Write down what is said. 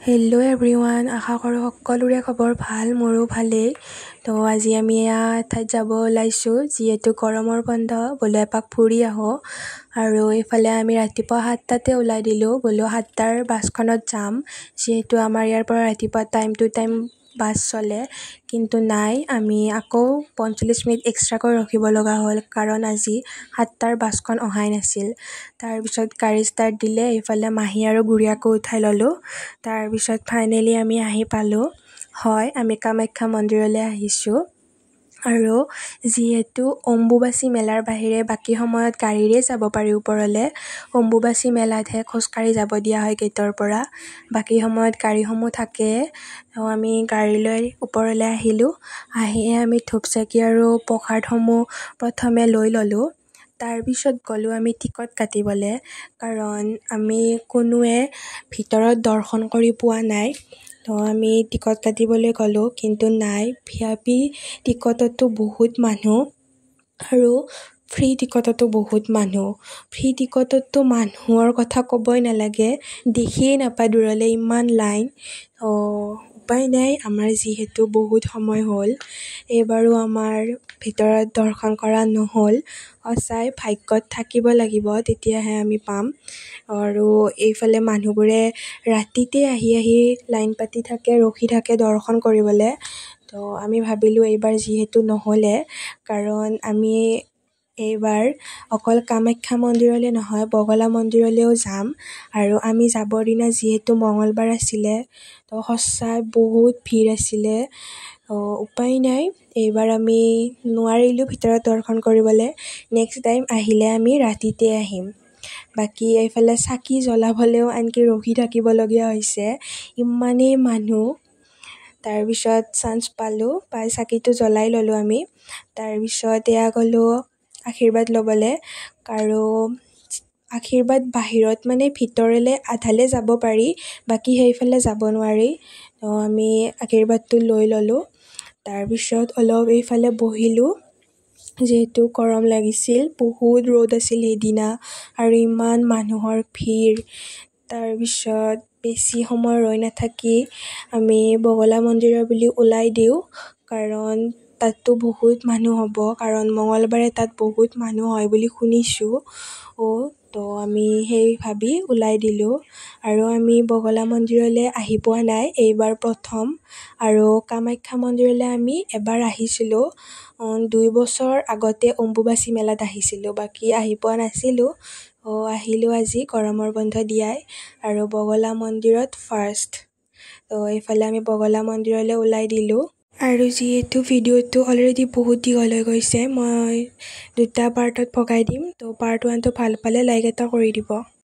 Hello' everyone, আশা কৰোঁ সকলোৰে খবৰ ভাল, মোৰো ভালেই। তো আজি আমি এঠাইত যাব ওলাইছোঁ, যিহেতু গৰমৰ বন্ধ, বোলো এপাক ফুৰি আহোঁ। আৰু এইফালে আমি ৰাতিপুৱা 7টাতে ওলাই দিলোঁ, বোলো 7টাৰ বাছখনত যাম, যিহেতু আমাৰ ইয়াৰ পৰা ৰাতিপুৱা টাইম টু টাইম বাছ চলে। কিন্তু নাই, আমি আকৌ 45 মিনিট এক্সট্ৰাকৈ ৰখিব লগা হ'ল, কাৰণ আজি 7টাৰ বাছখন অহাই নাছিল। তাৰপিছত গাড়ী ষ্টাৰ্ট দিলে, এইফালে মাহী আৰু গুড়িয়াকো উঠাই ল'লোঁ। তাৰপিছত ফাইনেলি আমি আহি পালোঁ। হয়, আমি কামাখ্যা মন্দিৰলৈ আহিছোঁ। আৰু যিহেতু অম্বুবাচী মেলাৰ বাহিৰে বাকী সময়ত গাড়ীৰে যাব পাৰি ওপৰলৈ, অম্বুবাচী মেলাতহে খোজকাঢ়ি যাব দিয়া হয় গেটৰ পৰা, বাকী সময়ত গাড়ীসমূহ থাকে। আমি গাড়ী লৈ ওপৰলৈ আহিলোঁ। আহিয়ে আমি ধূপ চাকি আৰু প্ৰসাদসমূহ প্ৰথমে লৈ ল'লোঁ। তাৰপিছত গ'লোঁ আমি টিকট কাটিবলৈ, কাৰণ আমি কোনোৱে ভিতৰত দৰ্শন কৰি পোৱা নাই। তো আমি টিকট কাটিবলৈ গ'লোঁ, কিন্তু নাই, VIP টিকটতো বহুত মানুহ আৰু ফ্ৰী টিকটতো বহুত মানুহ। ফ্ৰী টিকটতো মানুহৰ কথা ক'বই নালাগে, দেখিয়েই নাপায় দূৰলৈ, ইমান লাইন। উপায় নাই, আমাৰ যিহেতু বহুত সময় হ'ল, এইবাৰো আমাৰ ভিতৰত দৰ্শন কৰা নহ'ল। সঁচাই ভাগ্যত থাকিব লাগিব, তেতিয়াহে আমি পাম। আৰু এইফালে মানুহবোৰে ৰাতিতে আহি লাইন পাতি থাকে, ৰখি থাকে দৰ্শন কৰিবলৈ। তো আমি ভাবিলোঁ এইবাৰ যিহেতু নহ'লে, কাৰণ আমি এইবাৰ অকল কামাখ্যা মন্দিৰলৈ নহয়, বগলা মন্দিৰলৈও যাম। আৰু আমি যাবৰ দিনা যিহেতু মঙলবাৰ আছিলে, তো সঁচাই বহুত ভিৰ আছিলে। উপায় নাই, এইবাৰ আমি নোৱাৰিলোঁ ভিতৰত দৰ্শন কৰিবলৈ। নেক্সট টাইম আহিলে আমি ৰাতিতে আহিম। বাকী এইফালে চাকি জ্বলাবলৈও আনকি ৰখি থাকিবলগীয়া হৈছে, ইমানেই মানুহ। তাৰপিছত চান্স পালোঁ, পাই চাকিটো জ্বলাই ল'লোঁ আমি। তাৰপিছত গ'লোঁ আশীৰ্বাদ ল'বলৈ। আৰু আশীৰ্বাদ বাহিৰত মানে ভিতৰলৈ আধালৈ যাব পাৰি, বাকী সেইফালে যাব নোৱাৰি। তো আমি আশীৰ্বাদটো লৈ ল'লোঁ। তাৰপিছত অলপ এইফালে বহিলোঁ, যিহেতু গৰম লাগিছিল, বহুত ৰ'দ আছিল সেইদিনা আৰু ইমান মানুহৰ ভিৰ। তাৰপিছত বেছি সময় ৰৈ নাথাকি আমি বগলা মন্দিৰৰ বুলি ওলাই দিওঁ, কাৰণ তাততো বহুত মানুহ হ'ব, কাৰণ মঙলবাৰে তাত বহুত মানুহ হয় বুলি শুনিছোঁ। তো আমি সেই ভাবি ওলাই দিলোঁ। আৰু আমি বগলা মন্দিৰলৈ আহি পোৱা নাই, এইবাৰ প্ৰথম। আৰু কামাখ্যা মন্দিৰলৈ আমি এবাৰ আহিছিলোঁ, 2 বছৰ আগতে অম্বুবাচী মেলাত আহিছিলোঁ, বাকী আহি পোৱা নাছিলোঁ। আহিলোঁ আজি গৰমৰ বন্ধ দিয়াই, আৰু বগলা মন্দিৰত ফাৰ্ষ্ট। তো এইফালে আমি বগলা মন্দিৰলৈ ওলাই দিলোঁ। আৰু যিহেতু ভিডিঅ'টো অলৰেডি বহুত দীঘল হৈ গৈছে, মই 2টা পাৰ্টত ভগাই দিম। তো পাৰ্ট 1টো ভাল পালে লাইক এটা কৰি দিব।